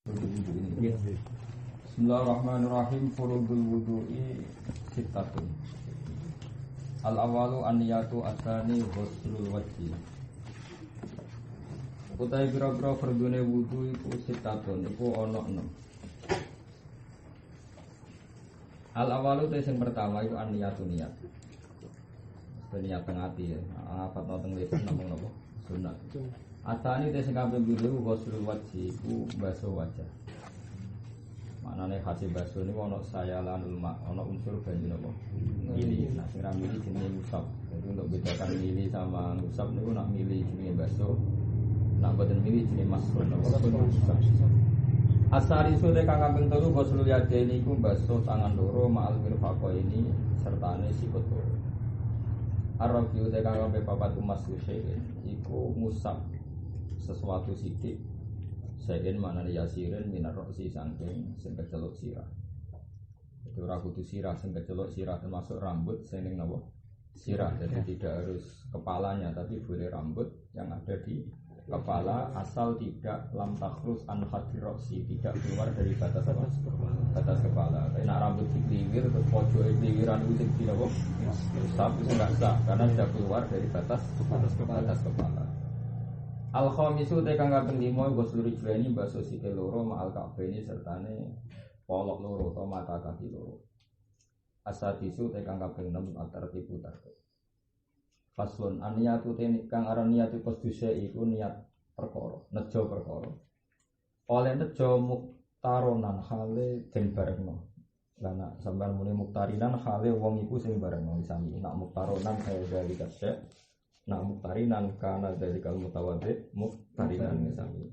Bismillahirrahmanirrahim. Furudul wudu'i sittatun. Al-awalu an-niyatu at-tsani ghuslul wajhi. Utai pira-pira fardune wudu iku sittatun, iku ana 6. Al-awalu te sing pertama iku an-niyatu niat. Niat teng ati ya. Apa to teng lisan namung napa? Sunat. Atani te sing kaping pindho ghuslul wajhi iku basuh wajah. Maknane hasil basuh niku ana sayalanul ma, ana unsur banyu napa? Mili. Nah sing ra mili jenenge ngusap. Jadi untuk bedakan mili sama ngusap niku nak mili jenenge basuh. Nak boten mili jenenge masrun napa? Asari sore kang kaping telu ghuslul yadaini iku basuh tangan loro ma'al mirfaqo ini sertane sikut loro. Arabiu te kang kaping papat umas syai'in iku ngusap sesuatu sidik sayin mana yasirin minar roksi sangking sing kecelok sirah. Itu ora kudu sirah sing kecelok sirah termasuk rambut sing ning napa? Sirah. Jadi tidak harus kepalanya tapi boleh rambut yang ada di kepala asal tidak lam takhrus an hadir roksi, tidak keluar dari batas apa? Batas kepala. Nek rambut dikliwir terus pojoke kliwiran itu sing napa? Usap itu enggak sah karena sudah keluar dari batas kepala. Al-khamisu te kang kaping 5 ghusl rijlaini basuh sikil loro ma'al ka'baini sertane polok loro utawa mata kaki loro. Asadisu te kang kaping 6 at-tartibu tartib. Faslun aniyatu te kang aran niat qasduse iku niat perkara, nejo perkara. Oleh nejo muktaronan hale den barengno. Lah nek sampeyan muni muktarinan hale wong iku sing barengno misale nek muktaronan kaya dari kasek. Nak muktarinan kana dari kal mutawaddi muktarinan misalnya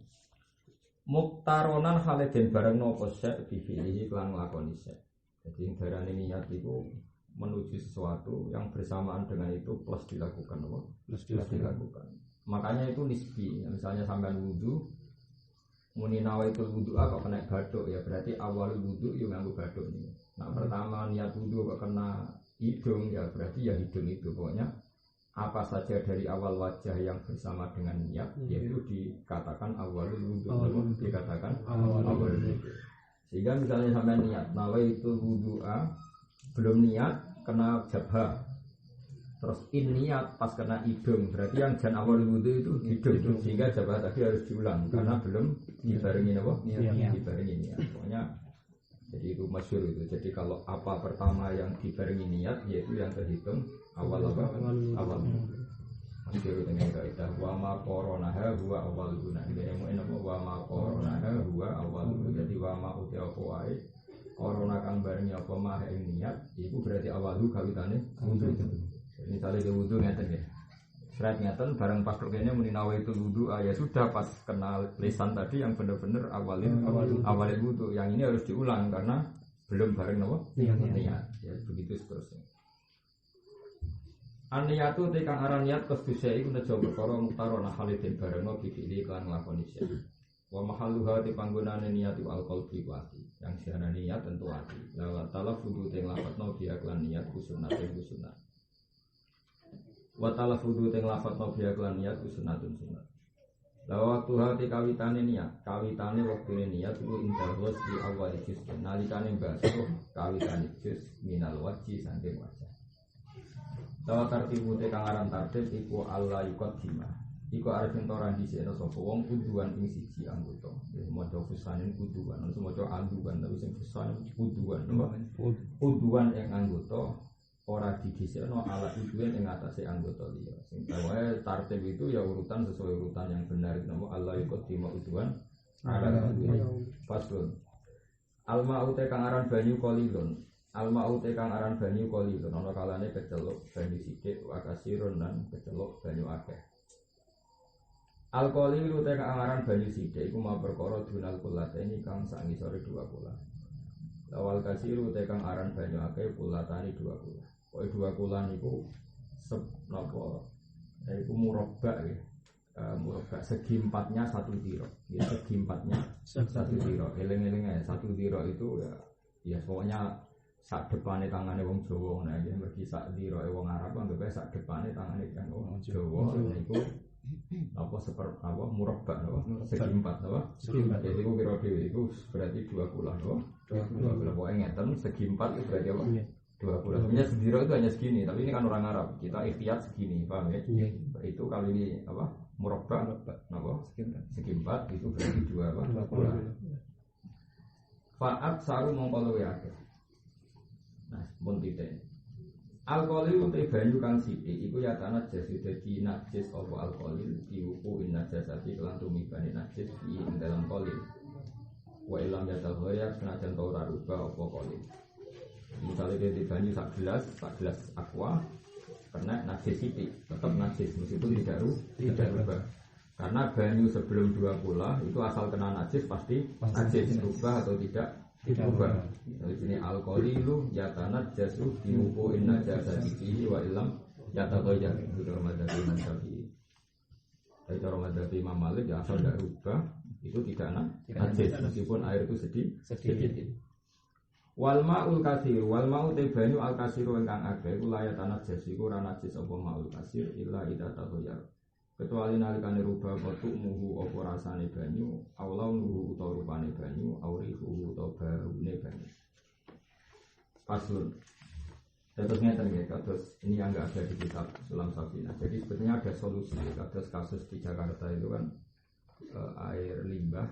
muktaronan haleden bareng nopo sek bifilihi kelan nglakoni sek. Jadi darane niat itu menuju sesuatu yang bersamaan dengan itu plus dilakukan apa? Plus dilakukan. Makanya itu nisbi. Misalnya sampean wudu muni nawaitul wudu kok kena bathuk ya berarti awal wudu yo nganggo bathuk ini. Nah pertama niat wudu kok kena hidung ya berarti ya hidung itu pokoknya apa saja dari awal wajah yang bersama dengan niat yaitu dikatakan awalul wudu, dikatakan awal wudu. Sehingga misalnya sampai niat nawaitul wudu'a belum niat kena jabha. Terus niat pas kena hidung berarti yang jan awal wudu itu hidung. Sehingga jabha tadi harus diulang karena belum dibarengi apa? Dibarengi niat. Pokoknya jadi itu masyhur itu. Jadi kalau apa pertama yang dibarengi niat yaitu yang terhitung awal apa? Awal. Masyhur dengan kaidah wa ma qoronaha huwa awal guna. Ini mau apa wa ma qoronaha huwa awal. Jadi wa ma uti apa wae korona kang barengi apa mah ing niat iku berarti awalu kawitane wudu. Jadi misalnya di wudu ngeten ya. Serat ngeten bareng pas kene muni nawaitul wudu ya sudah pas kenal lisan tadi yang benar-benar awalin wudu. Yang ini harus diulang karena belum bareng apa? Niat. Ya begitu seterusnya. An-niyatu te kang aran niat qasduse iku nejo perkara muktarona halidin barengno bifili kan nglakoni sik. Wa mahalluha te panggonane niat iku al-qalbi wa ati. Yang diarani niat tentu ati. La talaffudu te nglafadzno biya lan niat kusunat. Wa talaffudu te nglafadzno biya lan niat kusunatun sunat. La waktu hati kawitane niat, kawitane waktune niat iku indah was di awal juz. Nalikane basuh kawitane juz minal wajhi saking wajah. Dawa tartibu te kang aran tartib iku Allah yuqaddima. Iku arep entoran dhisikno sapa wong kuduan ing siji anggota. Maca fusanin kuduan, maca andukan tapi sing fusan kuduan. Kuduan ing anggota ora didhisikno ala kuduan ing atase anggota liya. Sing wae tartib itu ya urutan sesuai urutan yang benar nama Allah yuqaddima kuduan ala kuduan. Faslun. Alma ute kang aran banyu qalilun. Alma ute kang aran banyu qalilun ana kalane keceluk banyu sithik wa kasirun lan keceluk banyu akeh. Al-qalil ute kang aran banyu sithik iku mau perkara dunal kulateni kang sak ngisore 2 kula. Lawal kasir ute kang aran banyu akeh kulatani 2 kula. Pokoke 2 kula niku napa iku murabbak ya. Murabbak segi empatnya 1 tiro. Ya segi empatnya 1 tiro. Eling-eling ae 1 tiro itu ya pokoknya sak depane tangane wong Jawa nah iki mergi sak diroe wong Arab anggap sak depane tangane wong Jawa niku murabbak segi empat jadi itu kira itu berarti 2 kula 2 kula pokoknya ngeten segi empat itu berarti apa 2 kula sebenarnya sendiri itu hanya segini tapi ini kan orang Arab kita ikhtiyat segini paham ya itu kalau ini murabbak segi empat itu berarti 2 kula fa'at saru mongko luwe akeh nah pun titik alkohol utai banyu kang sithik iku ya tanah jasi dadi najis apa alkohol diuku in najasati kelan tumibane najis di dalam kolil wa ilam yatahaya senajan ta ora rubah apa kolil misalnya dia di banyu sak gelas aqua karena najis sithik tetap najis meskipun tidak rubah karena banyu sebelum 2 kula itu asal kena najis pasti najis rubah atau tidak rubah. Jadi sini alkohol ya tanat jasu diuku inna jasa dikihi wa ilam ya tatoya itu cara madzhab Imam Syafi'i. Dari cara madzhab Imam Malik ya asal tidak rubah itu tidak najis meskipun air itu sedikit. Wal ma'ul kasir wal ma'u tebanu al kasiru ingkang akeh iku layak tanat jasu iku ora najis apa ma'ul kasir illa idza tatoya. Kecuali nalikane rubah kotuk muhu apa rasane banyu aulau nuhu utawa rupane banyu aurihu utawa baune banyu faslun terus ngeten nggih kados ini yang enggak ada di kitab Sulam Safinah jadi sebetulnya ada solusi kasus di Jakarta itu kan air limbah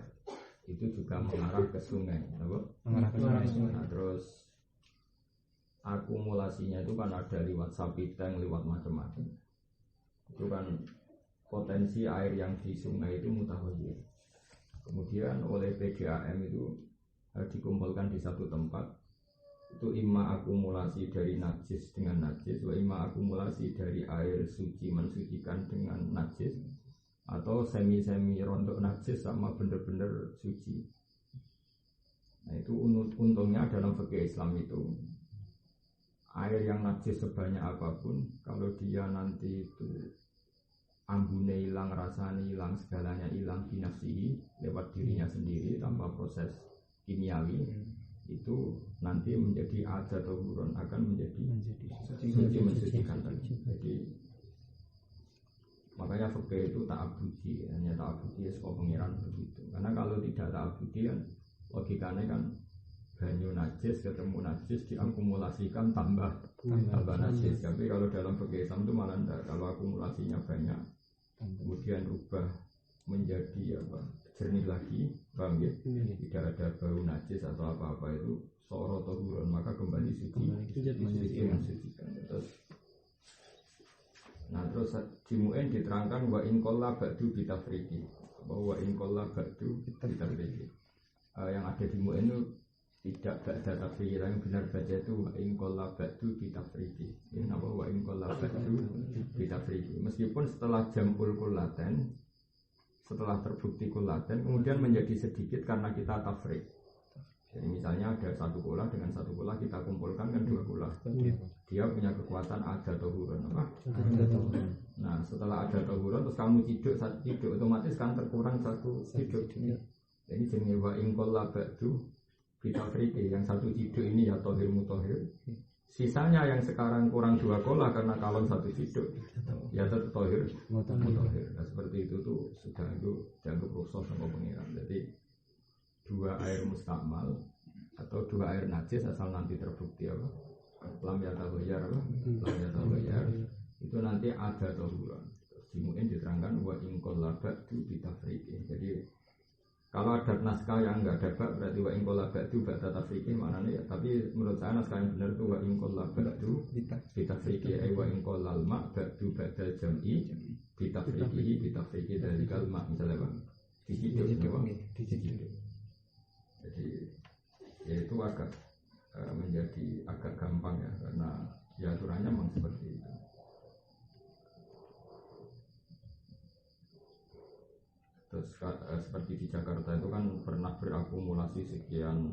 itu juga mengarah ke sungai mengarah ke sungai nah, terus akumulasinya itu kan ada lewat sapi tank lewat macam-macam itu kan potensi air yang di sungai itu mutahoyir. Kemudian oleh PDAM itu dikumpulkan di satu tempat. Itu imma akumulasi dari najis dengan najis, wa imma akumulasi dari air suci mensucikan dengan najis, atau semi-semi rontok najis sama bener-bener suci. Nah itu untungnya dalam fikih Islam itu air yang najis sebanyak apapun, kalau dia nanti itu ambune hilang, rasanya hilang, segalanya hilang binafsihi lewat dirinya sendiri tanpa proses kimiawi itu nanti menjadi adat atau buron akan menjadi suci mensucikan tadi. Jadi makanya fikih itu ta'abudi hanya ta'abudi sebuah pengiran begitu karena kalau tidak ta'abudi kan logikanya kan banyu najis ketemu najis diakumulasikan tambah najis tapi kalau dalam fikih Islam itu malah enggak kalau akumulasinya banyak kemudian rubah menjadi jernih lagi paham ya tidak ada bau najis atau apa-apa itu soro tohuron maka kembali suci mensucikan terus di Mu'in diterangkan wa in qalla ba'du bitafriqi bahwa in qalla ba'du bitafriqi yang ada di Mu'in itu tidak ba'da tafriqi yang benar baca itu wa in qalla ba'du bitafriqi kenapa wa in qalla ba'du bitafriqi meskipun setelah jam'ul kullaten setelah terbukti kullaten kemudian menjadi sedikit karena kita tafriq jadi misalnya ada 1 kula dengan 1 kula kita kumpulkan kan 2 kula dia punya kekuatan ada tohuron nah setelah ada tohuron terus kamu ciduk otomatis kan terkurang 1 ciduk jadi jenis wa in qalla ba'du bitafriqi yang 1 ciduk ini ya tohir mutohir sisanya yang sekarang kurang 2 kola karena kalon 1 ciduk ya tetap tohir mutohir nah seperti itu tuh sudah itu dianggap rukhsah sama pengiran jadi 2 air mustakmal atau 2 air najis asal nanti terbukti lam yatahoyar itu nanti ada tohuran di mungkin diterangkan wa in qalla ba'du bitafriqi jadi kalau ada naskah yang enggak ada bak berarti wa in qalla ba'du ba'da tafriqi maknanya ya tapi menurut saya naskah yang benar itu wa in qalla ba'du bitafriqi ay wa in qalla al-ma' ba'du ba'da jam'i bitafriqi dari kalma misalnya diciduk jadi ya itu agak menjadi agak gampang ya karena ya aturannya memang seperti itu. Terus seperti di Jakarta itu kan pernah berakumulasi sekian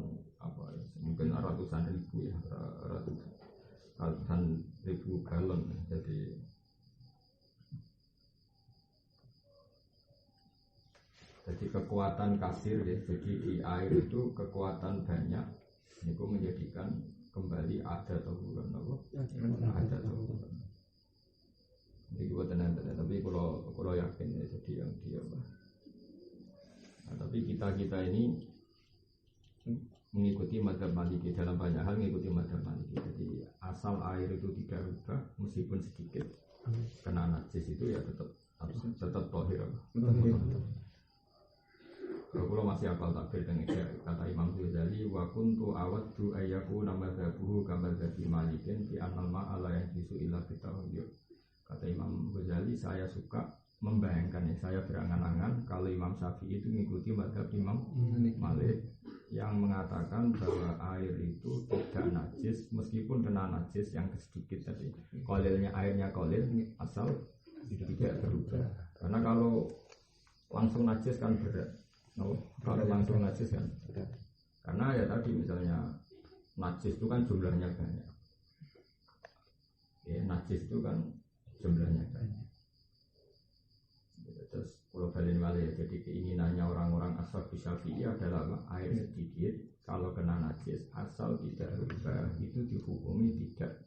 mungkin ratusan ribu ya ratusan ribu galon jadi kekuatan kasir ya jadi di air itu kekuatan banyak itu menjadikan kembali ada tohuran ada tohuran Jadi buat tenang, tapi kalau yakin ya jadi yang dia. Nah, tapi kita ini mengikuti madzhab Maliki dalam banyak hal mengikuti madzhab Maliki. Jadi asal air itu tidak rubah meskipun sedikit kena najis itu ya tetap tohir. Kalau masih apal takbir dengan kata Imam Ghazali wa kuntu awaddu ayyaku namadzabuhu kamadzhabi Malikin fi annal ma'ala yang bisu illa bitahuyur. Kata Imam Ghazali, saya suka membayangkan ya, saya berangan-angan kalau Imam Syafi'i itu mengikuti madzhab Imam Malik yang mengatakan bahwa air itu tidak najis meskipun kena najis yang sedikit tadi. Kolilnya airnya kolil asal tidak berubah. Karena kalau langsung najis kan berat. Kalau langsung najis kan berat. Karena ya tadi misalnya najis itu kan jumlahnya banyak. Ya, najis itu kan jumlahnya banyak. Terus kalau balik balik, jadi keinginannya orang-orang asal Syafi'i adalah air sedikit kalau kena najis asal tidak berubah itu dihukumi tidak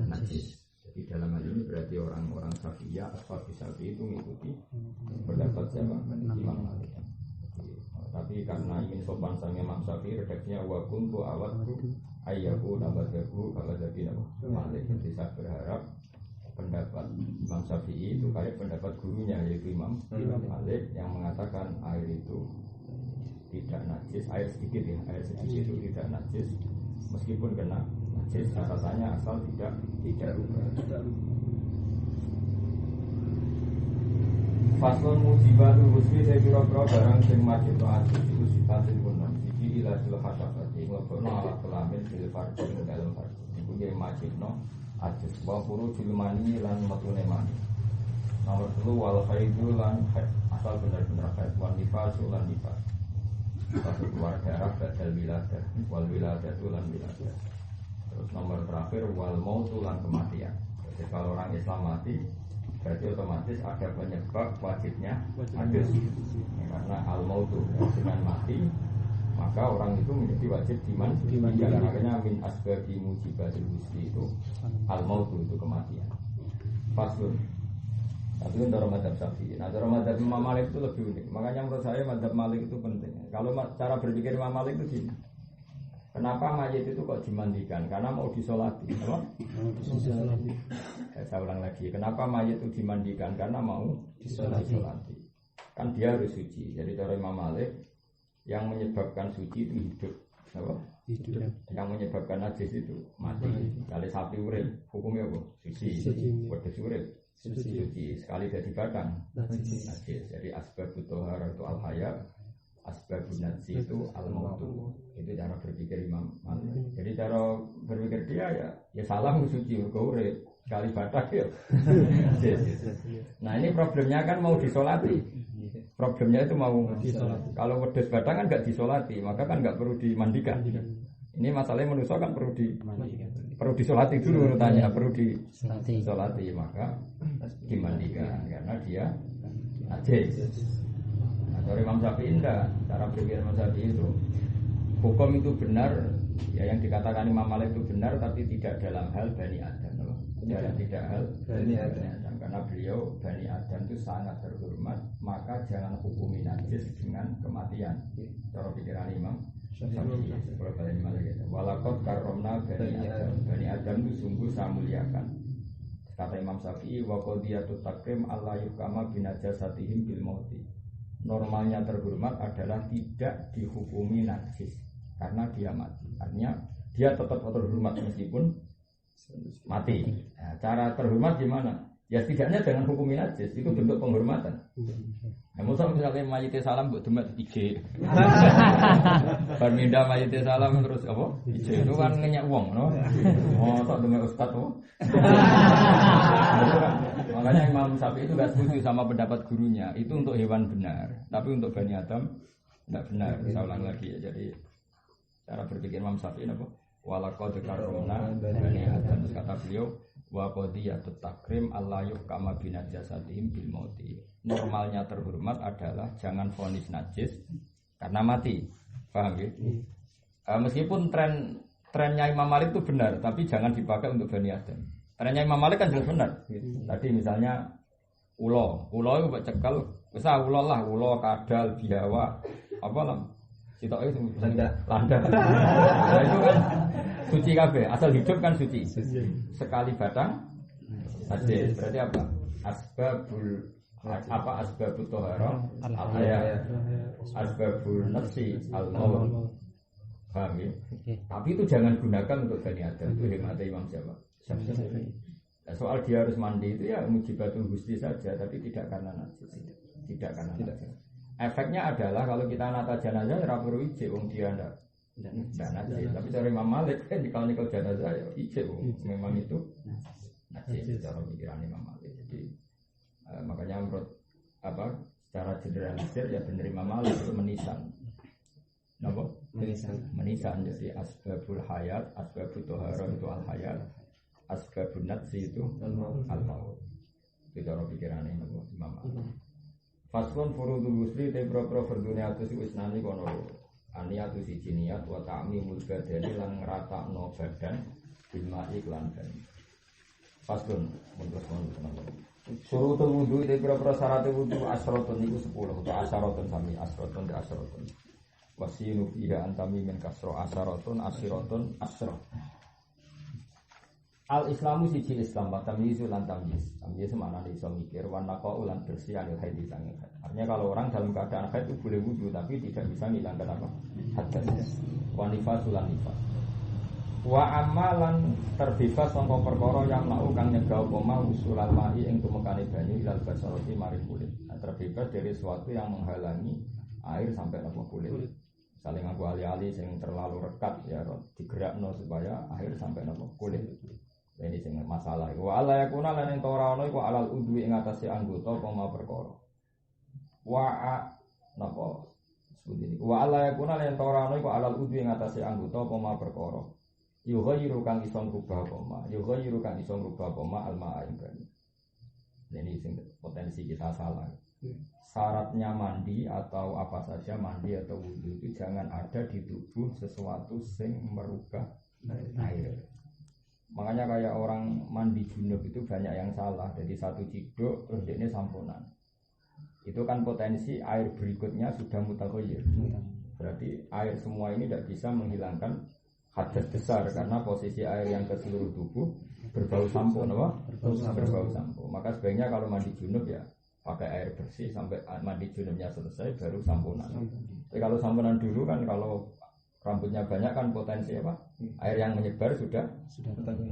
najis. Jadi dalam hal ini berarti orang-orang Syafi'i asal Syafi'i itu mengikuti pendapat siapa? Imam Malik. Tapi karena ingin sopan sama Imam Syafi'i, redaksinya wa kuntu awaddu ayyahu nabadahu kamadzhabi Malik. Jadi saya berharap pendapat Imam Syafi'i itu kayak pendapat gurunya yaitu Imam Malik yang mengatakan air itu tidak najis, air sedikit itu tidak najis meskipun kena najis catatannya asal tidak rubah. Faslon mujibatul husni saya kira-kira barang sing majib ajib itu sifatin kunon iki ilahul hasabati ngobrol ala kelamin fil farji dalam farji itu dia majib ajib wa furu jilmani lan matune mani. Nomor 2 wal khaidu lan asal benar-benar haid wan nifas lan nifas. Satu keluar darah badal wiladah wal wiladah lan wiladah. Terus nomor terakhir wal mautu lan kematian. Jadi kalau orang Islam mati berarti otomatis ada penyebab wajibnya hadis. Karena al mautu dengan mati maka orang itu menjadi wajib dimandikan. Makanya min asbabi mujibatil husni itu al-mautu itu kematian. Faslun. Tapi untuk madzhab Syafi'i. Nah, cara madzhab Imam Malik itu lebih unik. Makanya menurut saya madzhab Malik itu penting. Kalau cara berpikir Imam Malik itu gini. Kenapa mayit itu kok dimandikan? Karena mau disolati. Apa? Disolati. Saya ulang lagi. Kenapa mayit itu dimandikan? Karena mau disolati. Kan dia harus suci. Jadi cara Imam Malik yang menyebabkan suci itu hidup, apa? Hidup. Yang menyebabkan najis itu mati. Kali sapi urip, hukumnya apa? Suci. Wedhus urip, suci. Sekali jadi batang, najis. Jadi asbabut thaharah itu al-haya, asbabun najis itu al-mautu. Itu cara berpikir Imam Malik. Jadi cara berpikir dia ya salah suci urip. Sekali batang ya. Nah, ini problemnya kan mau disolati. Problemnya itu mau disolati. Kalau wedhus batang kan nggak disolati, maka kan nggak perlu dimandikan. Ini masalahnya manusia kan perlu disolati dulu tanya, perlu disolati maka dimandikan karena dia najis. Nah, dari Imam Syafi'i enggak, cara berpikir Imam Syafi'i itu hukum itu benar, ya yang dikatakan Imam Malik itu benar, tapi tidak dalam hal Bani Adam. Tidak hal Bani Adam. Karena beliau Bani Adam itu sangat terhormat, maka jangan hukumi najis dengan kematian. Cara pikiran Imam Syafi'i seperti Bani Malik itu. Walaqad karramna Bani Adam. Bani Adam itu sungguh saya muliakan. Kata Imam Syafi'i, wa qadiyatut takrim alla yukama binajasatihim bil mauti. Normalnya terhormat adalah tidak dihukumi najis karena dia mati. Artinya dia tetap terhormat meskipun mati. Nah, cara terhormat gimana? Ya setidaknya jangan hukumin najis, itu bentuk penghormatan. Nah, misalnya mayite salam buat demet IG. Berminda mayite salam terus apa? IG itu kan ngenyak uang, no? Oh, tak demet ustad, oh. Makanya Imam Syafi'i itu gak setuju sama pendapat gurunya. Itu untuk hewan benar, tapi untuk Bani Adam tidak benar. Saya ulang lagi ya. Jadi cara berpikir Imam Syafi'i apa? Walaqad karramna Bani Adam. Kata beliau wa qadiyatut takrim alla yuhkama binajasatihim bil mauti. Normalnya terhormat adalah jangan vonis najis karena mati. Paham ya? Meskipun trennya Imam Malik itu benar, tapi jangan dipakai untuk Bani Adam. Karena Imam Malik kan jelas benar. Tadi misalnya ulo itu buat cekal, bisa ulo kadal, biawa, apa lah, sitok itu misalnya landa. Nah, itu kan suci kabeh, asal hidup kan suci. Sekali batang, hadis. Berarti apa? Asbabut tohara, asbabul nafsi al-maut. Paham ya? Tapi itu jangan gunakan untuk Bani Adam. Itu hematnya Imam Syafi'i. Nah, soal dia harus mandi itu ya mujibatul gusti saja, tapi tidak karena najis. Tidak karena najis. Efeknya adalah kalau kita nata jenazah ya perlu ijek, wong dia ndak najis. Tapi dari Imam Malik kan kalau nikah jenazah ya ijek, memang itu najis. Cara pikiran Imam Malik. Jadi makanya menurut secara generalisir ya benar Imam Malik itu menisan. Napa? Menisan. Jadi asbabul hayat, asbabut tohara itu al hayat, asbabun natsi itu al maut. Itu cara pikirannya Imam Malik. Faslun furudul wusli te pro fardune atus wis nani kono. Aniatu siji niat wa ta'mimul badani lan ngratakno badan bil ma'i lan banyu. Faslun mundur tenan. Surutul wudu te pro syarat wudu asratun niku 10 utawa asratun sami asratun de asratun. Wasinu fiha antami min kasro asyaratun asyiratun asyrah. Al-Islamu siji Islam wa tamyizu lan tamyiz. Tamyiz maknane iso mikir wa naqa ulan bersih anil haid sange. Artinya kalau orang dalam keadaan haid itu boleh wudu tapi tidak bisa menghilangkan apa? Hadas. Wa nifas ulan nifas. Wa amalan terbebas sangka perkara yang lau kang nyegah apa mau usulal ma'i ing tumekane banyu ilal basarati mari kulit. Terbebas dari sesuatu yang menghalangi air sampai ke kulit. Saling aku alih-alih yang terlalu rekat ya digerakno supaya akhir sampai nopo kulit. Ini sing masalah. Wa ala yakuna lan ento ora ono iku alal udwi ing atase anggota apa ma perkara. Wa napa sebut wa ala yakuna lan ento ora ono iku alal udwi ing atase anggota apa ma perkara. Yughayyiru kang iso ngrubah apa ma. Yughayyiru kang iso ngrubah apa ma al-ma'a ing banyu. Ini sing potensi kita salah. Syaratnya mandi atau apa saja mandi atau wudhu itu jangan ada di tubuh sesuatu yang merubah air. Makanya kayak orang mandi junub itu banyak yang salah. Jadi satu ciduk terus ini sampunan. Itu kan potensi air berikutnya sudah mutaghayyir. Berarti air semua ini tidak bisa menghilangkan hadas besar karena posisi air yang ke seluruh tubuh berbau sampo, berbau sampo. Maka sebaiknya kalau mandi junub ya pakai air bersih sampai mandi junubnya selesai baru sampunan. Tapi kalau sampunan dulu kan kalau rambutnya banyak kan potensi apa? Air yang menyebar sudah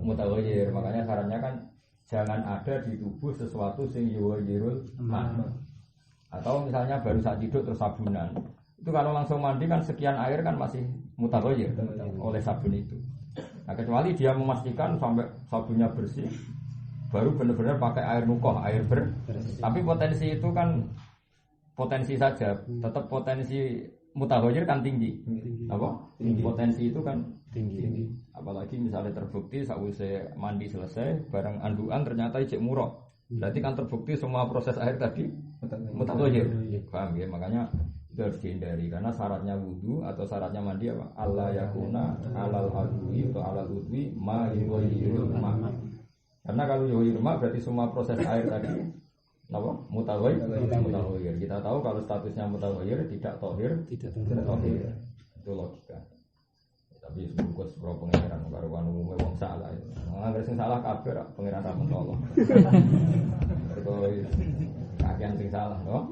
mutaghayyir. Makanya sarannya kan jangan ada di tubuh sesuatu sing yuwayyirul ma. Atau misalnya baru saat tidur terus sabunan. Itu kalau langsung mandi kan sekian air kan masih mutaghayyir oleh sabun itu. Nah, kecuali dia memastikan sampai sabunnya bersih baru benar-benar pakai air nukoh, air bersih. Tapi potensi itu kan potensi saja, tetap potensi mutaghayyir kan tinggi. Apa? Tinggi. Potensi itu kan tinggi. Apalagi misalnya terbukti sausé mandi selesai, barang anduan ternyata ijek murah. Berarti kan terbukti semua proses air tadi mutaghayyir. Paham ya? Makanya itu harus dihindari karena syaratnya wudu atau syaratnya mandi apa? Allah yakuna alal adwi atau alal udwi ma yuwayyirul ma. Karena kalau yuwayyirul ma berarti semua proses air tadi apa? Mutaghayyir. Kita tahu kalau statusnya mutaghayyir tidak tohir, tidak tohir. Itu logika. Tapi sebungkus pro pengeran karo umumnya wong salah. Angger sing salah kabeh pengeran ra mentolo. Mergo kakean sing salah, no?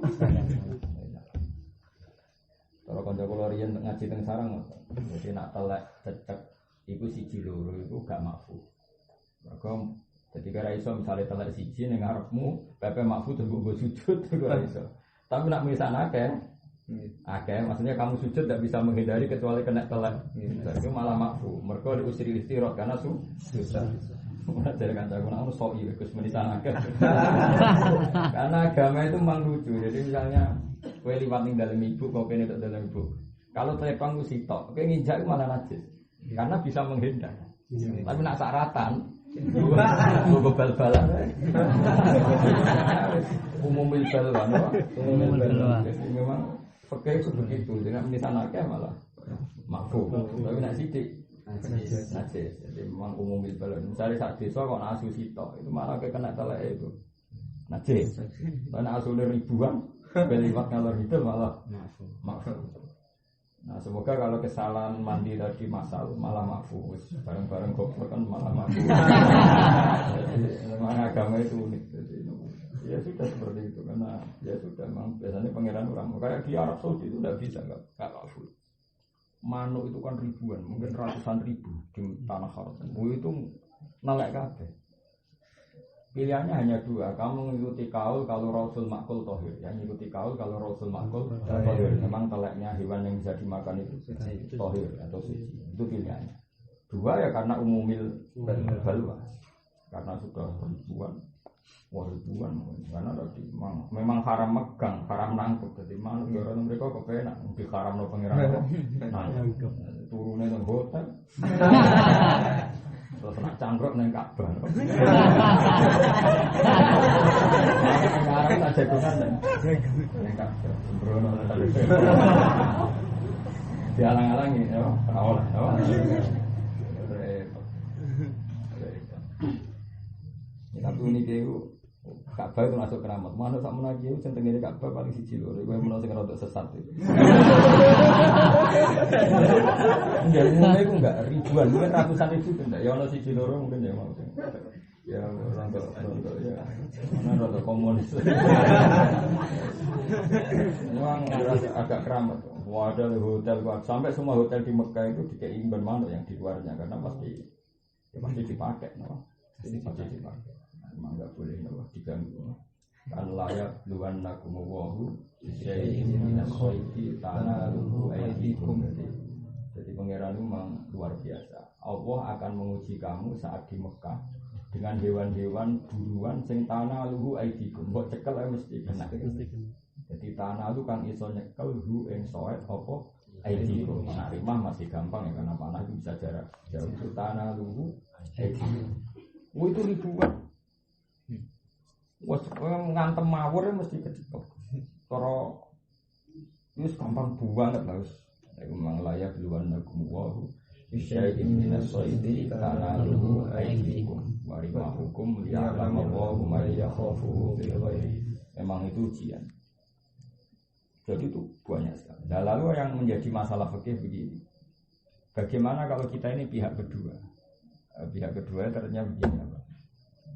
Kalau kanca kula riyen ngaji teng sarang, jadi nak telek cecek iku siji loro iku gak makfu. Mergo ketika ra iso misale telek siji ning ngarepmu, pepe makfu tunggu go sujud ora iso. Tapi nak misan akeh, maksudnya kamu sujud tidak bisa menghindari kecuali kena telek. Itu malah makfu. Mergo diusiri istirahat karena susah. Dari kanca kula ono sok iki Gus menisan akeh. Karena agama itu memang lucu. Jadi misalnya kowe liwat ning dalem ibu, kok kene tok dalem ibu. Kalau telepon ku sitok, kowe nginjak malah najis. Karena bisa menghindar. Tapi nak saratan, gua bal-balan. Umumul balwan, Jadi memang pakai itu begitu. Dengan menisan akeh malah makfu. Tapi nak sidik Najis. Jadi memang umum itu. Misalnya saat desa kok asu sitok itu malah kena telek itu. Najis. Karena asune ribuan, beliwat ngalor itu malah maafur. Nah semoga kalau kesalahan mandi tadi masal malah maafur. Bareng-bareng goblok kan malah maafur. Memang agama itu unik. Jadi, ya sudah seperti itu karena ya sudah memang biasanya pangeran orang kayak di Arab Saudi itu tidak bisa nggak maafur. Manuk itu kan ribuan, mungkin ratusan ribu di tanah haram. Itu nalek kabeh. Pilihannya hanya dua, kamu mengikuti kaul kalau Rasul makul tohir, yang mengikuti kaul kalau Rasul makul tohir. Memang teleknya hewan yang bisa dimakan itu tohir atau suci. Itu pilihannya. Dua ya karena umumil balwa, karena sudah ribuan. Ribuan, karena tadi memang haram megang, haram nangkep. Jadi mana orang mereka kepenak, di haram no pengiran nangkep, turunnya nang hotel, terus nak cangkruk nang Ka'bah. Sekarang tak jagungan nang Ka'bah, sembrono tadi. Dialang-alangi, ya, awal, tapi ini itu Ka'bah itu masuk keramat. Mana sak menawa iki sing tengene Ka'bah paling siji lho. Kowe menawa sing rada sesat itu. Enggak itu enggak ribuan, mungkin ratusan ribu enggak. Ya ono siji loro mungkin ya mau. Ya rada ya. Mana rada komunis. Memang agak keramat. Ada hotel sampai semua hotel di Mekah itu dikei imban manuk yang di luarnya karena pasti dipakai, no. Ini pasti dipakai. Memang enggak boleh diganggu. Kan layak luan nakumuwahu syai'in minas syaiti tanaluhu aydikum. Jadi pangeran itu memang luar biasa. Allah akan menguji kamu saat di Mekah dengan hewan-hewan buruan sing tanaluhu aydikum. Mbok cekel ae mesti kena. Jadi tanalu kang iso nyekel hu ing soet apa aydikum. Nah, rimah masih gampang ya karena panah itu bisa jarak jauh. Itu tanaluhu aydikum. Itu ribuan. Wes ngantem mawur mesti kecepet. Cara wis gampang banget lah wis. Iku memang layak luan nakum syai'in minas saidi tanaluhu aydikum wa rimahukum liya'lama Allahu ma yakhafuhu bil ghairi. Memang itu ujian. Jadi itu banyak sekali. Nah, lalu yang menjadi masalah fikih begini. Bagaimana kalau kita ini pihak kedua? Pihak kedua ternyata begini apa?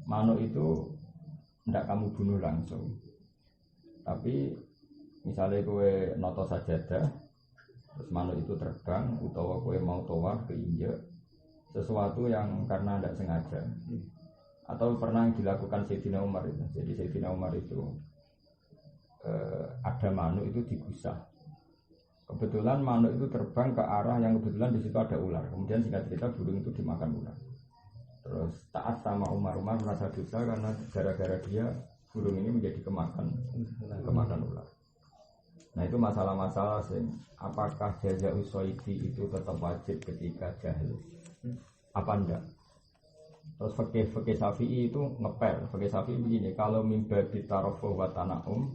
Manuk itu tidak kamu bunuh langsung, tapi misalnya kowe noto sajadah, terus manuk itu terbang, utawa kowe mau tawaf keinjak sesuatu yang karena tidak sengaja, atau pernah dilakukan Sayyidina Umar itu. Jadi Sayyidina Umar itu ada manuk itu digusah. Kebetulan manuk itu terbang ke arah yang kebetulan di situ ada ular. Kemudian singkat cerita burung itu dimakan ular. Terus taat sama Umar merasa dosa karena gara-gara dia burung ini menjadi kemakan ular. Nah itu masalah-masalah sing apakah jaza usoidi itu tetap wajib ketika jahil? Apa enggak? Terus fikih Syafi'i itu ngepel. Fikih Syafi'i begini, kalau mimbabil tarofuh wa tana'um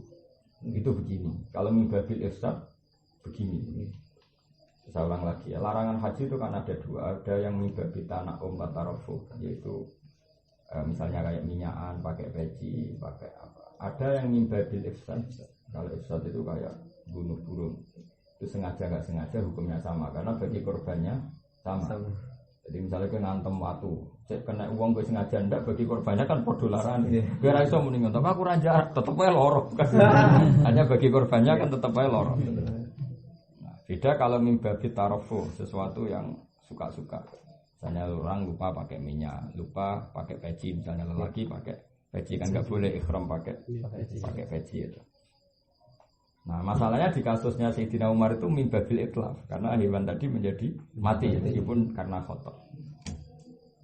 itu begini. Kalau mimbabil ifsad begini. Saya ulang lagi ya, larangan haji itu kan ada dua, ada yang mimbabil tana'um wa tarofuh, yaitu misalnya kayak minyakan, pakai peci, pakai apa. Ada yang mimbabil ifsad. Kalau ifsad itu kayak bunuh burung, itu sengaja nggak sengaja hukumnya sama, karena bagi korbannya sama. Jadi misalnya kita ngantem watu, cek kena uang gue sengaja ndak, bagi korbannya kan podo larang. Biar iso mendingan, tapi aku raja tetep aja lorok. Hanya bagi korbannya kan tetep aja lorok. Nah, beda kalau mimbabil tarofu, sesuatu yang suka-suka. Misalnya orang lupa pakai minyak, lupa pakai peci, misalnya lelaki pakai peci kan nggak boleh ikhram pakai peci itu. Nah masalahnya di kasusnya Sayyidina Umar itu mimbabil itlaf, karena hewan tadi menjadi mati meskipun karena khotok.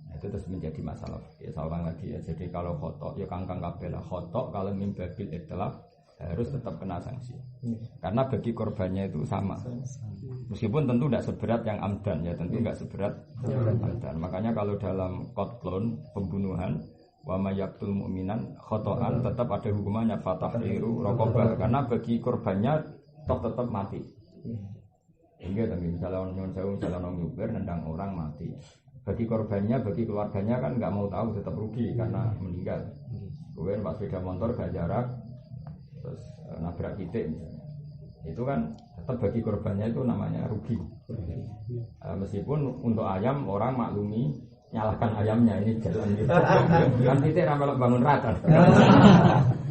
Nah, itu terus menjadi masalah. Ya seorang lagi ya. Jadi kalau khotok ya kangkang kabelah khotok, kalau mimbabil itlaf harus tetap kena sanksi. Karena bagi korbannya itu sama. Meskipun tentu tidak seberat yang amdan ya, tentu tidak seberat amdan. Makanya kalau dalam qatlun pembunuhan wa may yaqtul mu'minan khotoan tetap ada hukumannya fatahriru raqabah, karena bagi korbannya tetap mati. meninggal tapi misalnya orang nyuper nendang orang mati. Bagi korbannya, bagi keluarganya kan nggak mau tahu tetap rugi karena meninggal. Kemudian pas sepeda motor gak jarak terus nabrak titik misalnya. Itu kan tetap bagi korbannya itu namanya rugi. Meskipun untuk ayam orang maklumi nyalahkan ayamnya ini jalan gitu. Kan titik ramelok bangun rata.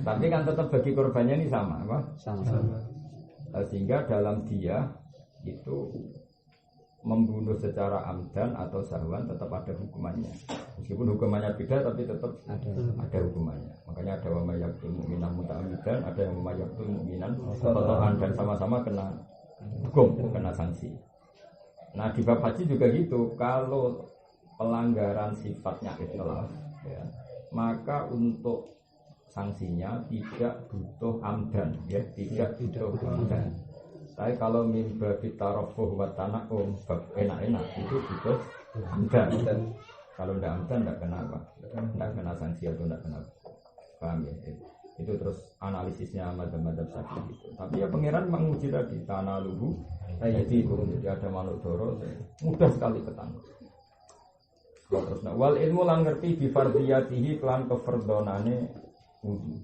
Tapi kan tetap bagi korbannya ini sama, apa? Sama. Sehingga dalam dia itu membunuh secara amdan atau sahwan tetap ada hukumannya. Meskipun hukumannya beda tapi tetap ada hukumannya. Makanya ada wa mayyaqtul mu'minan muta'ammidan, ada yang mayyaqtul mu'minan qata'an dan sama-sama kena hukum, kena sanksi. Nah, di bab haji juga gitu. Kalau pelanggaran sifatnya itlaf ya, maka untuk sanksinya tidak butuh amdan ya, tidak butuh amdan. Tapi kalau mimba kita rofuh buat tanah enak-enak itu butuh amdan. Kalau tidak amdan tidak kena apa? Tidak kena sanksi atau tidak kena paham ya? Itu terus analisisnya madhab-madhab sakit gitu. Tapi ya pangeran menguji tadi tanah luhu. Jadi ada makhluk doro mudah sekali ketangkep. Terus wal ilmu lan ngerti bi fardiyatihi kelan kefardonane wudu.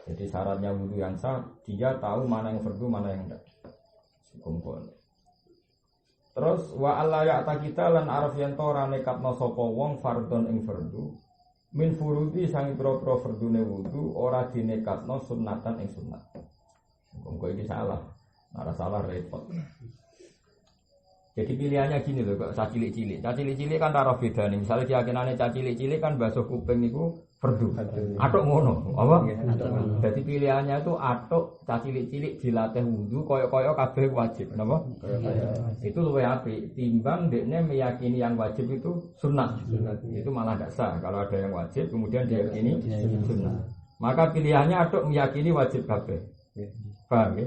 Jadi syaratnya wudu yang sah dia tahu mana yang fardu mana yang tidak. Kumpul. Terus wa alla ya'ta kita lan araf yen to ora nekatno sapa wong fardhon ing fardu min furudi sang pro-pro fardune wudu ora dinekatno sunnatan ing sunnat. Kok iki salah. Ora salah repot. Jadi pilihannya gini loh, kok cah cilik-cilik. Cah cilik-cilik kan ora bedane. Misale keyakinane cah cilik-cilik kan basuh kuping niku fardu. Atuk ngono, apa? Jadi pilihannya itu atuk cah cilik-cilik dilatih wudu koyo-koyo kabeh wajib, napa? Itu luwih apik timbang dekne meyakini yang wajib itu sunnah. Itu malah ndak sah kalau ada yang wajib kemudian diyakini sunnah. Maka pilihannya atuk meyakini wajib kabeh. Paham ya?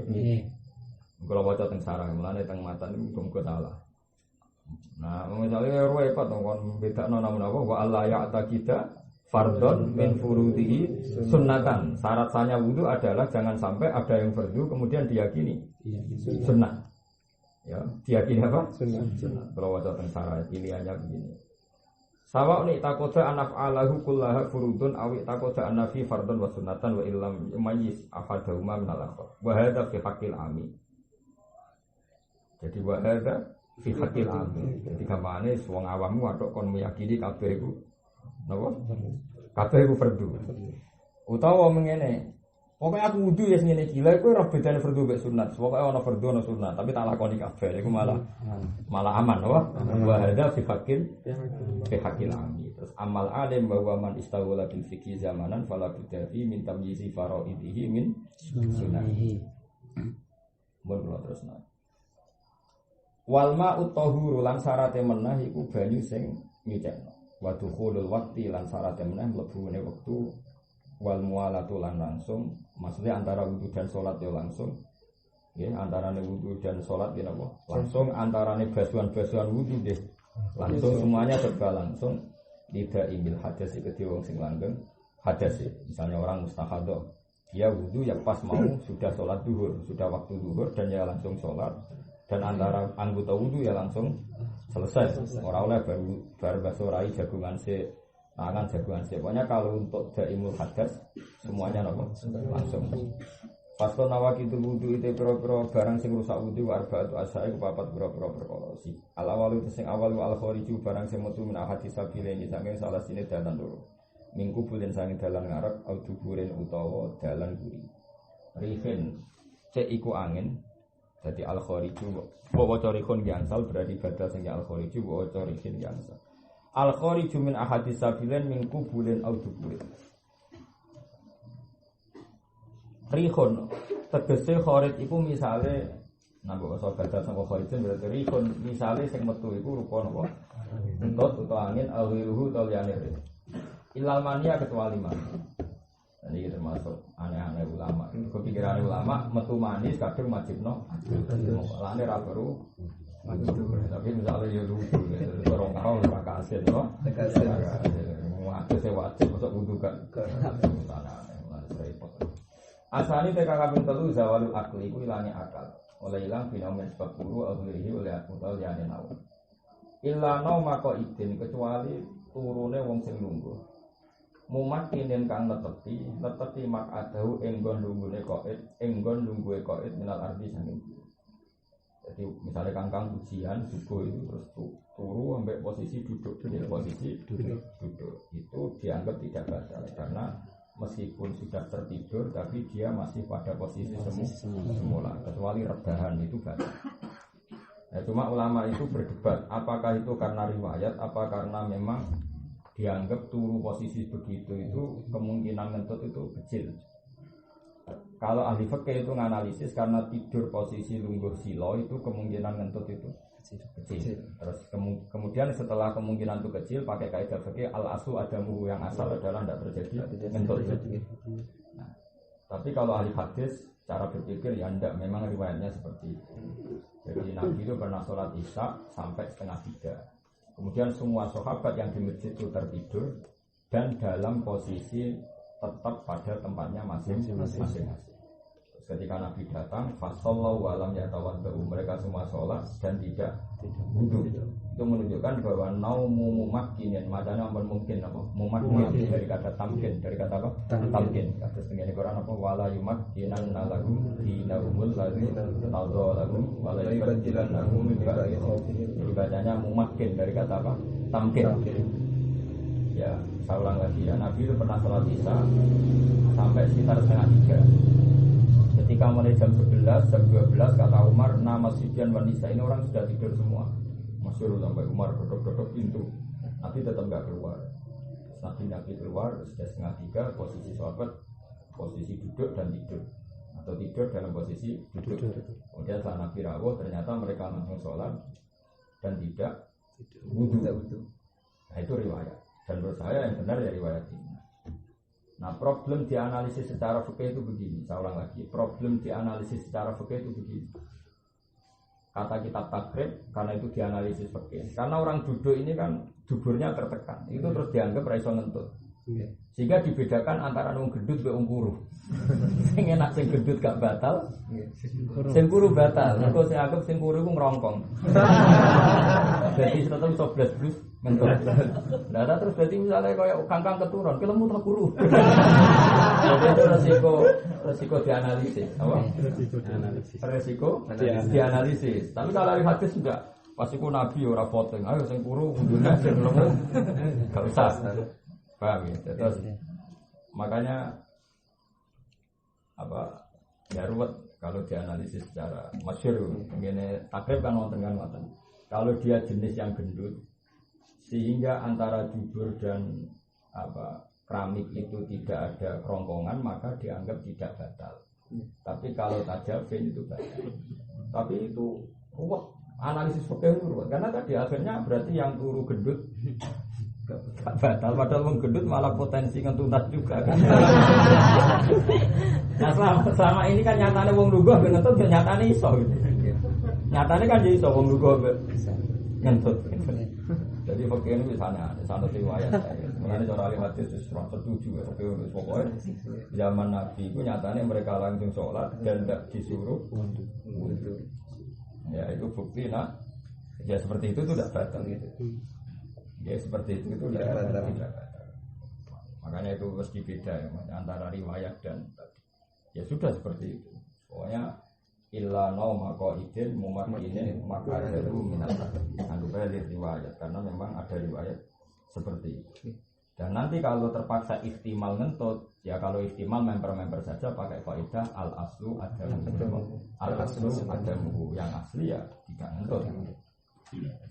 Kalau baca teng sarang, mulane teng matan itu muga salah. Nah, misalnya repot kon bedakno namun apa wa alla ya'ta kita fardhon min furudihi sunnatan. Syarat sahnya wudu adalah jangan sampai ada yang fardu kemudian diyakini sunnah. Ya, diyakini apa? Sunnah. Kalau baca teng sarang pilihannya begini. Sawa ni takoda anaf'alahu kullaha furudun awi takoda anafi fardhon wa sunnatan wa illam yumayyiz ahadahuma min al-akhar. Wa hadha fi haqqil ami. Jadi wahada fi hakil amin. Jadi gamane wong awam watuk kon meyakini kabeh iku napa? Kabeh iku fardu. Utawa mengene. Pokoke aku wudu ya ngene iki. Lha iku ora bedane fardu mek sunat. Pokoke ana fardu ana sunat, tapi tak lakoni kabeh iku malah aman, apa? Wahada fi hakil amin. Terus amal alim bahwa man istawala bil fiqhi zamanan fala bidafi min tamyizi faraidihi min sunnah. Mun terus nah. Wal ma'ut tahuru lan syarate menah iku banyu sing nyucekno. Wa dukhulul waqti lan syarate menah mlebune wektu wal mualatu lan langsung. Maksudnya antara wudu dan salat ya langsung. Nggih, antarane wudu dan salat ya napa? Langsung antarane basuhan-basuhan wudu nggih. Langsung semuanya serba langsung. Tidak imil hadas iki wong sing langgeng hadas. Misalnya orang mustahadhah, dia wudu ya pas mau sudah salat zuhur, sudah waktu zuhur dan ya langsung salat. Dan antara anggota wudu ya langsung selesai. Orang-orang baru basuh rai jagungan se tangan jagungan se. Pokoknya kalau untuk daimul hadas semuanya langsung. Pasal nawak itu wudu itu piro-piro barang sing rusak wudu arba'atu asya'i kepapat piro-piro perkara si. Al-awal itu sing awal al khariju barang sing metu min ahadis sabilaini saking salah sini dalan loro. Minggu bulan saking dalan ngarep au duburin utawa dalan guri. Rihin cek iku angin. Jadi al-khariju wa corikun yansal berarti badal sing al-khariju wa corikin yansal. Al-khariju min ahadis sabilan min kubulin au duburin. Rihun tegese kharij iku misale nambah basa badal sangko kharijun berarti rihun misale sing metu iku rupa napa? Entut utawa angin awiruhu utawa liyane. Ilal mania kecuali mani. Ini termasuk aneh-aneh ulama. Kepikiran ulama metu manis kadang wajibno. Lane ra perlu. Tapi misalnya ya lucu, orang kau ora kasil, no? Kasil. Wajib masuk wudu kan. Asani teka kabeh telu zawalul akli iku ilange akal. Oleh ilang binomen sebab guru alhamdulillah oleh riwayat utawa liyane naum. Illa nauma qaidin kecuali turune wong sing lungguh. Mumakinin kang neteti mak adahu enggon lunggune qaid, enggon lungguhe qaid minal ardi sanging. Jadi misalnya kangkang ujian subuh itu terus turu sampai posisi duduk itu dianggap tidak batal karena meskipun sudah tertidur tapi dia masih pada posisi semula kecuali rebahan itu batal. Nah, cuma ulama itu berdebat apakah itu karena riwayat apa karena memang dianggap turu posisi begitu itu kemungkinan ngentut itu kecil. Kalau ahli fikih itu menganalisis karena tidur posisi lungguh silo itu kemungkinan ngentut itu kecil. Terus kemudian setelah kemungkinan itu kecil pakai kaidah fikih al aslu adamu yang asal adalah tidak terjadi ngentut. Nah, tapi kalau ahli hadis cara berpikir ya tidak memang riwayatnya seperti itu. Jadi Nabi itu pernah sholat isya sampai 2:30. Kemudian semua sahabat yang di masjid itu tertidur dan dalam posisi tetap pada tempatnya masing-masing. Ketika Nabi datang, fasallahu alam yatawaddu, mereka semua sholat dan tidak wudu. Itu menunjukkan bahwa naumu mumakkinin, madana mungkin apa? Mumakkin dari kata tamkin, dari kata apa? Tamkin. Kata setengahnya Quran apa? Wala yumakkinan lahum dinahumul ladzi tadallahum wala yubaddilannahum min ba'di khawfihim. Bacanya mumakkin dari kata apa? Tamkin. Ya, saya ulang lagi ya. Nabi itu pernah sholat isya sampai sekitar 2:30. Ketika mulai jam 11, jam 12 kata Umar, nama Sibyan wanita ini orang sudah tidur semua. Masyhur sampai Umar dodok-dodok pintu. Nabi tetap nggak keluar. Nabi keluar sudah 2:30, posisi sahabat posisi duduk dan tidur atau tidur dalam posisi duduk. Kemudian saat Nabi rawuh ternyata mereka langsung sholat dan tidak wudu. Nah, itu riwayat. Dan menurut saya yang benar ya riwayat ini. Nah, problem dianalisis secara fikih itu begini. Saya ulang lagi. Problem dianalisis secara fikih itu begini. Kata kitab takrib karena itu dianalisis fikih. Karena orang duduk ini kan duburnya tertekan. Itu terus dianggap raiso ngentut. Sehingga dibedakan antara wong gendut mbek wong kuru. Sing enak sing gendut gak batal. Sing kuru batal. Mergo sing anggap sing kuru ku ngrongkong. Jadi tetep iso blas-blus ngentut. Nah, terus berarti misalnya kayak kangkang keturun, kelemu terus kuru. Jadi itu resiko dianalisis, apa? Resiko dianalisis. Tapi kalau dari hadis enggak, pasti ku nabi ora potong. Ayo sing kuru undune sing kelemu enggak usah. Paham ya? Terus makanya apa? Ya ruwet kalau dianalisis secara masyhur. Ngene takrib kan wonten kan wonten. Kalau dia jenis yang gendut sehingga antara dubur dan apa keramik itu tidak ada kerongkongan maka dianggap tidak batal. Tapi kalau tajafin itu batal. Tapi itu ruwet analisis fikih itu ruwet karena tadi akhirnya berarti yang turu gendut gak batal, padahal wong gendut malah potensi ngentuntas juga kan. Nah selama ini kan nyatanya wong lungguh ngentut ya nyatanya iso gitu. Nyatanya kan jadi iso wong lungguh ngentut gitu. Jadi fakir ini misalnya ada riwayat mengenai cara ahli hadis serasa setuju ya fakir itu pokoknya zaman Nabi itu nyatanya mereka langsung sholat dan tidak disuruh wudu. Ya itu bukti nak ya seperti itu tidak batal gitu. Ya seperti itu tidak batal. Makanya itu mesti beda ya antara riwayat dan ya sudah seperti itu. Pokoknya illa nauma qaidin mumakkinin maka itu minat. Anggapnya riwayat karena memang ada riwayat seperti itu. Dan nanti kalau terpaksa ihtimal ngentut, ya kalau ihtimal member-member saja pakai kaidah al aslu adamu. Al aslu adamu yang asli ya tidak ngentut.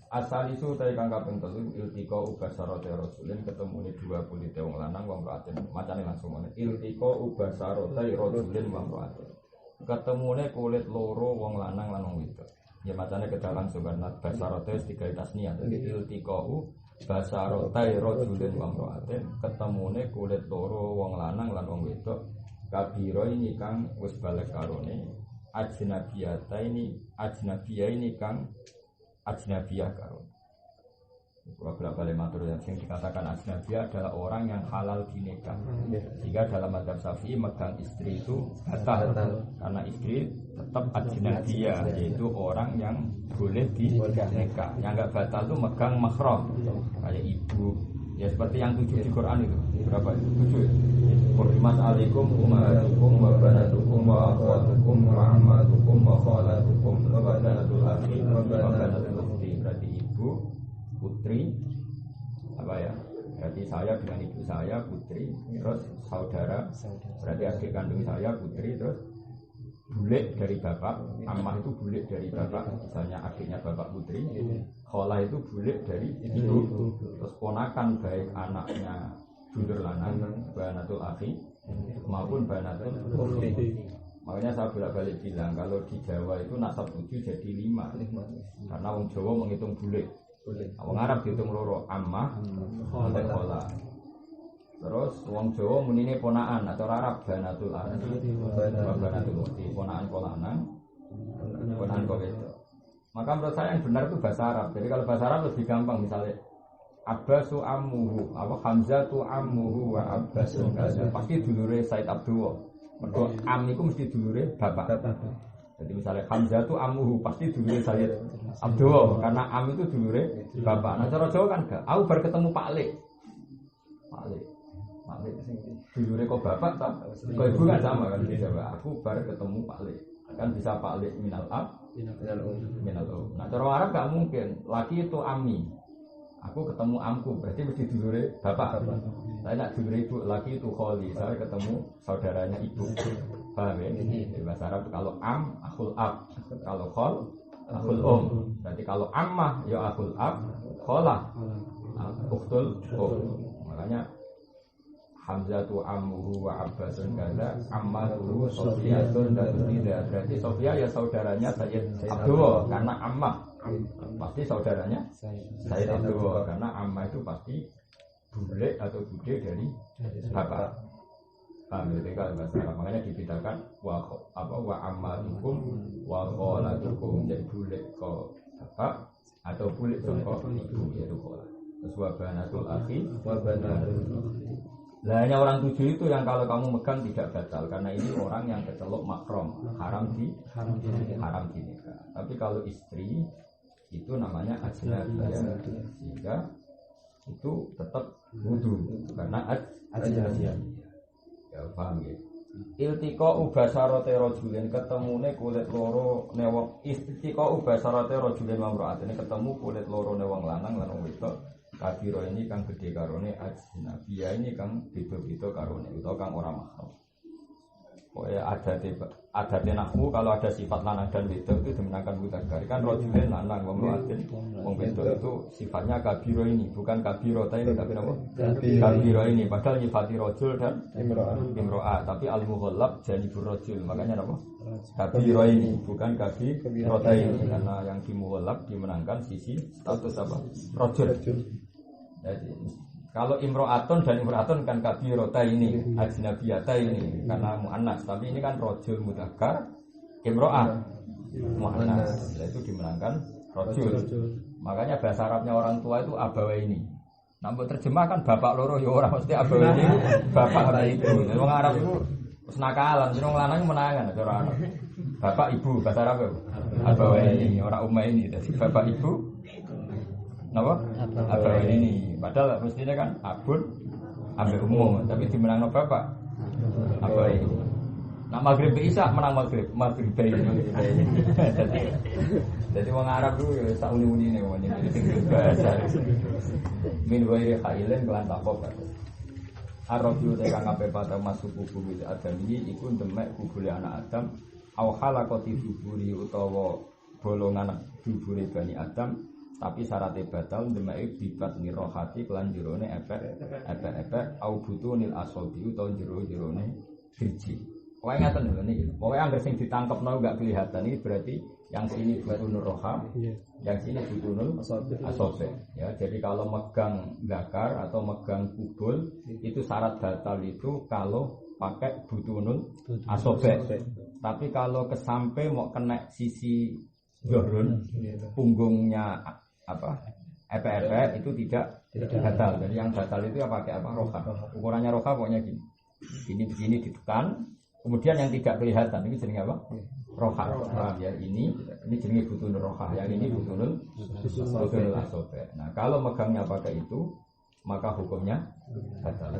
Asal isu tadi kang kaping 3 iltiko ubasarote rasulin ketemu ni dua kulit wong lanang wong wadon macane langsung ngene iltiko ubasarote rasulin wong wadon ketemune kulit loro wong lanang lan wong wedok ya macane kedah langsung kan basarote tiga tasniah dadi iltiko ubasarote rasulin wong wadon ketemune kulit loro wong lanang lan wong wedok kabiro ini kang wis balik karone ajnabiyah ini kang ajnabiyah karo. Beberapa matur yang dikatakan ajnabi adalah orang yang halal dinikah. Sehingga dalam madzhab Syafi'i megang istri itu batal. Karena istri tetap ajnabiyah, yaitu orang yang boleh dinikah. Yang enggak batal itu megang mahram. Kayak ibu. Ya seperti yang 7 di Quran itu. Berapa itu? 7. Qur'imat alaikum ummahatukum wa banatukum wa akhwatukum wa ammatukum wa khalatukum wa banatul akhi wa banatul ukhti. Berarti ibu, putri, apa ya? Berarti saya dengan ibu saya putri, terus saudara, berarti adik kandung saya putri, terus bulik dari bapak, ammah itu bulik dari bapak, misalnya adiknya bapak putri, kholah itu bulik dari ibu, terus ponakan baik anaknya dulur lanang, banatul akhi maupun banatul ukhti. Makanya saya bolak-balik bilang kalau di Jawa itu nasab 7 jadi 5, karena wong Jawa menghitung bulik. Wong Arab dihitung loro, ammah sampai kholah. Terus wong Jawa munine ponaan atau Arab banatul akhi, banatul ukhti, ponaan lanang, ponaan wedok. Maka menurut saya yang benar itu bahasa Arab. Jadi kalau bahasa Arab lebih gampang, misalnya Abbasu ammuhu, apa Hamzatu ammuhu wa Abbasu kaza. Pasti dulure Said Abdullah. Mergo am iku mesti dulure bapak. Jadi misalnya Hamzatu ammuhu pasti dulure Said Abdullah karena am itu dulure bapak. Nah cara Jawa kan gak. Aku baru ketemu Pak Lek. Pak Lek dulure kok bapak tak? Kok ibu kan sama kan di Jawa. Aku baru ketemu Pak Lek. Kan bisa Pak Lek minal ab, minal um. Nah cara Arab gak mungkin. Laki itu ami. Aku ketemu amku, berarti mesti dulure bapak. Saya nak dulure ibu, laki itu kholi. Saya ketemu saudaranya ibu. Paham ya? Di bahasa Arab kalau am, akhul ab. Kalau khol, akhul Berarti kalau ammah, ya akhul ab. Kholah, ukhtul Makanya Hamzatu ammuhu wa abbasun kaza ammatuhu Sofiyatun dan tidak. Berarti Sofia ya saudaranya Sayyid Abdullah karena ammah. Pasti saudaranya Sayyid Abdullah karena ammah itu pasti bule atau bude dari bapak. Paham ya? Kalau bahasa Arab makanya dibedakan wa ammatukum wa kholatukum, jadi bule kok bapak atau bule kok ibu yaitu kholah. Terus wa banatul akhi wa banatul ukhti. Lah hanya orang 7 itu yang kalau kamu megang tidak batal karena ini orang yang kecelok makrom, haram dinikah. Tapi kalau istri itu namanya ajnabiyah, sehingga itu tetap wudu karena ajnabiyah. Ya paham ya. Iltiqa ubasarate rajulin, ketemune kulit loro ne wong. Iltiqa ubasarate rajulin mamra'atene, ketemu kulit loro ne wong lanang lan wong wedok. Kabiro ini kang gede karone ajnabiyah ini kang beda-beda karone utawa kang ora mahram. Pokoknya adate nahwu kalau ada sifat lanang dan wedok itu dimenangkan mudzakkar. Kan rajulin lanang wong wedok itu sifatnya kabiro ini, bukan kabiro ini tapi apa? Kabiro ini padahal nyifati rajul dan imro'ah, tapi al-mughallab janibur rajul. Makanya apa? Kabiro ini bukan kabiro ini karena yang dimughallab dimenangkan sisi status apa? Rajul. Jadi kalau imro'atun dan imro'atun kan kabirota ini, ajnabiyata ini karena mu'annas, tapi ini kan rajul mudzakkar, imro'ah mu'annas, itu dimenangkan rajul. Makanya bahasa Arabnya orang tua itu abawaini. Nampak terjemahkan bapak loro ya orang mesti abawaini, bapak atau ibu. Jadi orang Arab itu senakalan, jadi orang lanang menangan cara Arab. Bapak ibu bahasa Arab itu abawaini, orang umma ini. Jadi bapak ibu napa? Abah ini. Padahal mestinya kan abun ambil umum, tapi dimenang bapak. Abah itu. Nah maghrib Isya menang maghrib ini. Jadi orang Arab itu ya sak uni-uni ne wong iki bahasa. Min wae khailen kelan takok. Arabiu tekan kabeh pada masuk kubur Adam ini iku demek kubure anak Adam au halaqati duburi utawa bolongan dubure Bani Adam. Tapi syaratnya batal demek bibat nirohati kelan jerone efek au butunil asobi utawa jerone biji. Kowe ngaten lho niki. Pokoke anggere sing ditangkepno enggak kelihatan ini berarti yang sini butunul roha, yang sini butunul asobe. Ya, jadi kalau megang zakar atau megang kubul itu syarat batal itu kalau pakai butunul asobe. Tapi kalau kesampe mau kena sisi Zohrun, punggungnya apa epek-epek itu tidak batal. Jadi yang batal itu ya pakai apa? Roha. Ukurannya roha pokoknya gini. Begini ditekan. Kemudian yang tidak kelihatan ini jenenge apa? Roha. Ya ini jenenge butunul roha. Yang ini butunul asobe. Nah kalau megangnya pakai itu maka hukumnya batal.